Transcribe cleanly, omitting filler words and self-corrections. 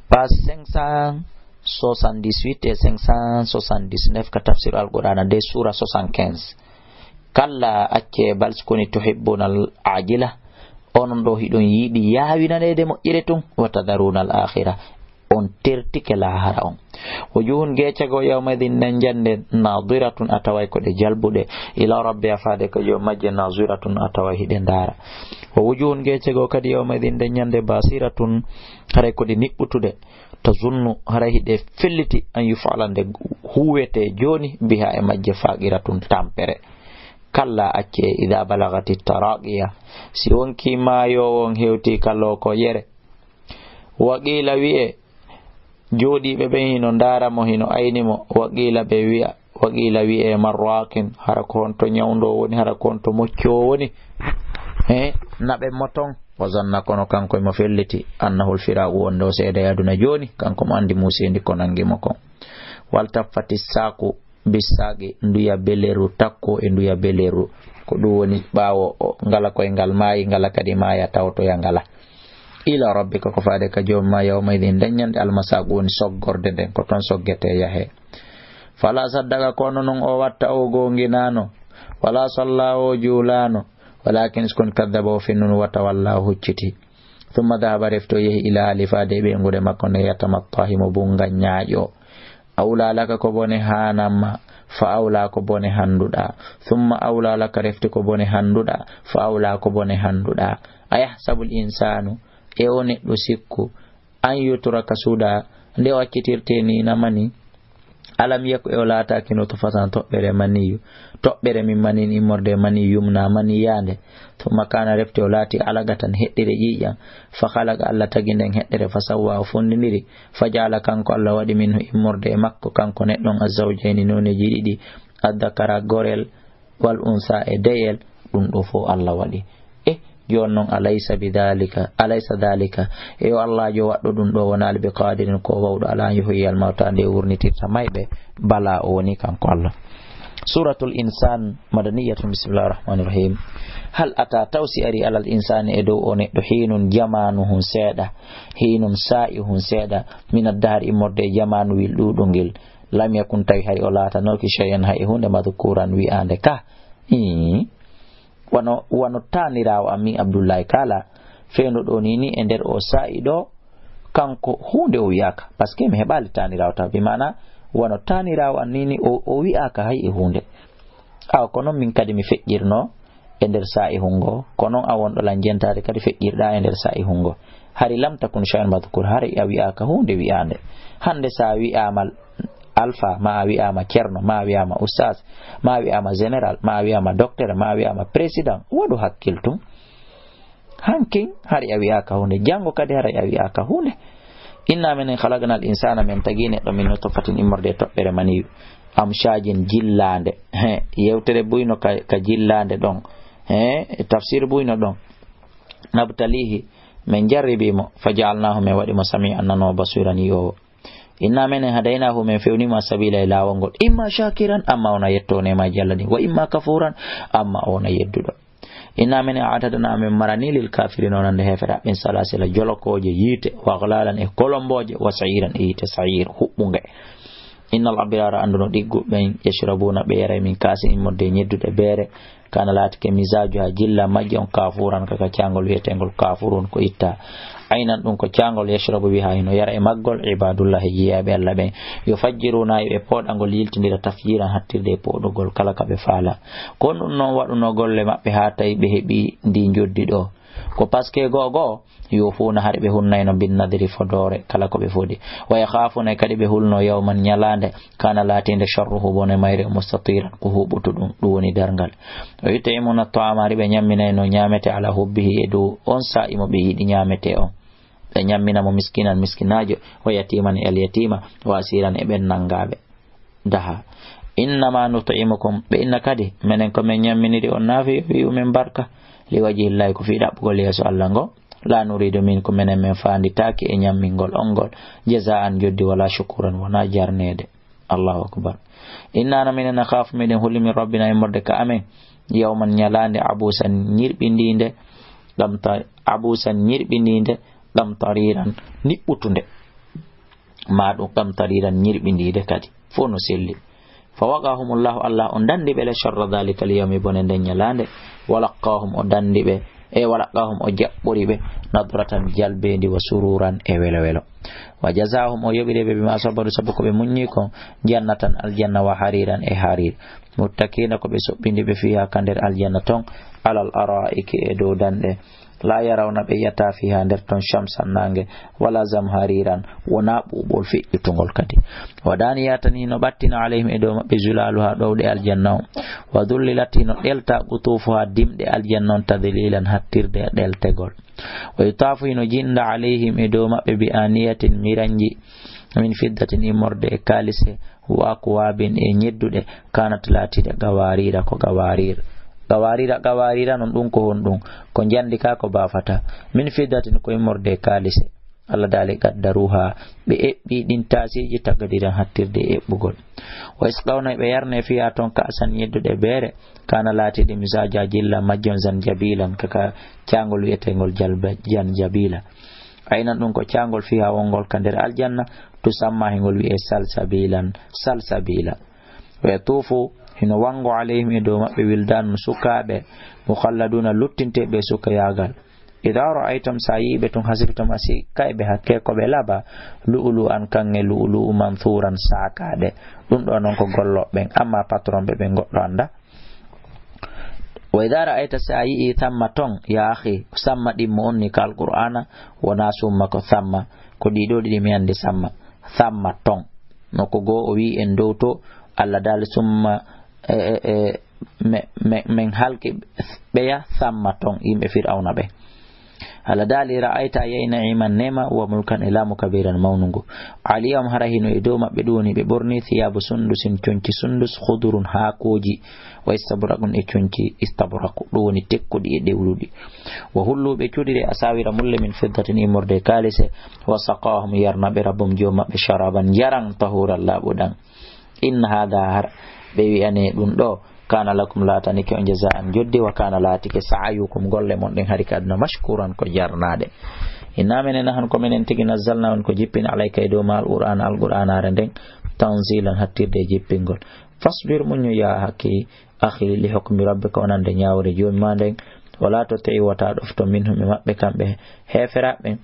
Page 578 et 579 ka tafsir al-Qur'an de sura 75. Kalla acce bal koni tuhibbuna al-ajila onon do hidon yidi yawinanede mo iretun wa tadaruna al-akhirah on tertike lahara on. Wujuhun gecago yawmadin nanjande nadiratun ataway ko de jalbude ila rabbi afade ko yo majje naziratun ataway hide ndara. Wa wujuhun gecago kadi yawmadin nanjande basiratun hare ko de nibbutude tazunnu hare hide felliti an yufalande huwete joni biha e majje faqiratun tampere. Kalla acce idha balagati taraqiya si wonki mayo won hewti kallo ko yere waqila wi'e jooɗiɓe ɓe hino ndara mo hino ayni mo waqila wi'e marrakin hara ko honto nyawdo woni hara ko honto mocco woni naɓe moton wa zanna kono kanko mo felliti annahu al-firaqu wonde o seeda yaduna joni kanko mo andi musindi ko nangi mo kon waltafati saku bisagi nduya beleru takko e nduya beleru ko ɗum woni ɓawo ngala koye ngal maayi ngala kadi maaya tawto ya ngala ila rabbika ko faade ka jomma yawma idin daññande almasagu woni soggorde nden ko ton soggete yahe fala saddaga kono non o watta o gonginano wala salla o juulano walakin iskon kaddaba o finnun wata wallahu hucciti thumma dhahaba refto yehi ila ali faade ɓe ngude makko nde yatamattahi mo bunga ñaaƴo awla laka ko bone hanamma fa awla ko bone handuɗa thumma awla laka refti ko bone handuɗa fa awla ko bone handuɗa ayahsabul insanu e o neɗɗo sikku an yutraka suuɗa nde o accitirte ni namani alam yakku e o laatakino to fatan toɓɓere maniyu toɓɓere min manin immorde mani yumna mani yande thumma kana refte o laati alaga tan heɗɗire ƴiƴam fa halaga Allah tagi nden heɗɗere fa sawwa o fondindiri fa jala kanko Allah waɗi minhu immorde e makko kanko neɗɗon azzawjayni noneji ɗiɗi addakara gorel wal unsa e deyel ɗum ɗo fo Allah waɗi jon non alaysa dalika e Allah jo waddo dum do wonal be qadirin ko wawdo ala yuhyil mauta de wurnitirta maybe bala o woni kanko Allah. Suratul Insan madaniyatun bismillahir rahmanir rahim. Hal ata tawsi ari alal insani edo one do hinun jamanuhun seeda hinun sa'ihun seeda min ad-dahr imorde jamanu wil dudungil lam yakun tay hari o lata no ki shay'an hay hunde madhkuran wi ande ka wano tanirawo ami Abdullahi kala fendo ɗo nini e nder o sa'i ɗo kanko hunde o wi'aka par ce que mi heɓali tanirawo ta bi mana wano tanirawo an nini o wi'aka hay e hunde aw ko noon min kadi mi feƴƴirno e nder sa'i hungo ko noon a wonɗo lan jentade kadi feƴƴirɗa e nder sa'i hungo hari lam takun shay'an madhkur hari a wi'aka hunde wi'ande hande sa wi'amal alpha ma wi'ama cerno ma wi'ama ustaz ma wi'ama general ma wi'ama docteur ma wi'ama president wadu hakkiltum hankin hari a wi'aka hunde jango kadi hari a wi'aka hunde inna min khalaqnal insana min tagine do min nutfatin immorde toɓɓere mani amshajin jillande yewtere buyno ka jillande don tafsir buyno don nabtalihi min jarribimo fajalnahu min wadimo sami'an nano basiran yo inna menen hadaynahu min fewnima sabila ila wongol imma shakiran amma ona yettone ma jallani wa imma kafuran amma ona yeddudo inna menen atadana min marani lil kafirin onande hefera min salasila jolokoje yite wa ghlalan e kolomboje wa sa'iran e yite sa'ir hubbunge innal abrara anduno diggu ben yashrabuna beere min kasi immorde nyeddude beere kana latike misaju ha jilla majje on kafuran kaka cangol wietengol kafurun ko itta aynan ɗum ko cangol yashrabu biha hino yara e maggol ibadullahi jiyaɓe Allah ɓen yo fajjiruna e poɗagol yiltidira tafjiran hattirde e poɗugol kala ka ɓe faala kon ɗum noon waɗuno golle maɓɓe ha tawi ɓe heeɓi ndi joddi ɗo ko paske gogo yo funa har ɓe hunnayno bin nadiri fodore kala ko ɓe fodi wa yakhafuna kadi ɓe hulno yawman nyalande kana latinde sharruhu bone mayre mustatiran ko huɓutu ɗum woni dargal o yitte imuna ta'amari ɓe nyamminayno nyamete ala hubbihi e dow on sa'i mo ɓe yiɗi nyamete on ɓe nyammina mo miskinan miskinajo wa yatiman el yatima wa asiran e ɓen nangaɓe daha innama nut'imukum ɓe inna kadi menen ko men nyamminiri on naafi wi'u men barka li wajihillahi ko fi ɗaɓɓugol yeeso Allah ngo la nuridu minkum menen men fanditaki e nyammingol ongol jaza'an joddi wala shukuran wona jarnede Allahu akbar innana minen nakhafu minen hulli min rabbina e morde ka amen yawman nyalande abusan ñirɓindinde ɗam tariran niɓɓutunde ma ɗum kam tariran ñirɓindide kadi fo no selli fawaqahumullahu Allah on dandi ɓe le sharra dhalika liyawmi bone nden ñalande walaqahum o dandi ɓe walaqahum o jaɓɓori ɓe nadratan jalbendi wa sururan e welo welo wa jazahum o yoɓire ɓe bima sabaru sabu ko ɓe muññi ko jannatan aljanna wa hariran e harir muttakina ko ɓe soɓɓindi ɓe fiha ka nder aljanna ton alal araiki e dow danɗe la yarawna ɓe yata fiha nder ton shamsan nange wala zamhariran wona ɓuɓol feƴƴutugol kadi waɗani yatani no ɓattina alayhim e dow maɓɓe zulalu ha ɗowɗe aljanna o wa dullilati no ɗelta ɓutufu ha dimɗe aljanna on tadlilan hattirde e ɗeltegol wa yutafu hino jinda alayhim e dow maɓɓe bi aniyatin miranji min fiddatin immorde e kalise wa akwabin e ñedduɗe kanat latide gawarira ko gawarira non ɗum ko hon ɗum ko jandi ka ko bafata min fiddatin ko immorde e kalise Allah dali gaddaruha ɓe eɓɓi ɗin tasiji tagadiran hattirde e eɓɓugol wa isqawna ɓe yarne fiya ton ka asan ñedduɗe beere kana latiɗe misaja jilla majjon zanjabilan kaka cangol wiyetegol janjabila aynan ɗum ko cangol fiha wongol ka nder aljanna tusamma hengol wiye salsabila wa yatufu hino wango alayhim e dow maɓɓe wildan sukaɓe mukhalladuna luttinteɓe suka yagal ida ra'aytum sayibe tun hasibtum asika be hakke ko be laba lu'lu an kange lu'lu manthuran sakade dum do non ko golloɓe amma patron be goddo anda wa ida ra'ayta sayi thamma ton ya akhi samma dimmo onni kal qur'ana wona summa ko thamma ko dido didi mi ande samma thamma ton no ko go o wi en dow to Allah dal summa men halki beya thamma ton yimbe fir'auna be ala dali ra'aita yayna iman nema wa mulkan ila mukabiran mawnungu aliyam harahino e dow mabbe doni be borni thiyabu sundusin conci sundus khudurun haakoji wa istabraqun e conci istabraqu doni tekkudi e dewludi wa hullu be cudire asawira mulle min fiddatin imorde kalise wa saqahum yarna be rabbum joma be sharaban yaran tahura labudan in hada har be wi'ane dum do kana lakum latani ke on jazaan joddi wa kana latike sa'ayukum golle mon den hari kadna mashkuran ko jarnade inna menena han ko menen tigi nazzalna on ko jippin alayka do mal qur'an al qur'an are den tanzilan hattirde jippingol fasbir munyu ya haki akhi li hukmi rabbika onande nyaawre joni ma den wala to ta'i wata dofto minhum mabbe kambe heferabe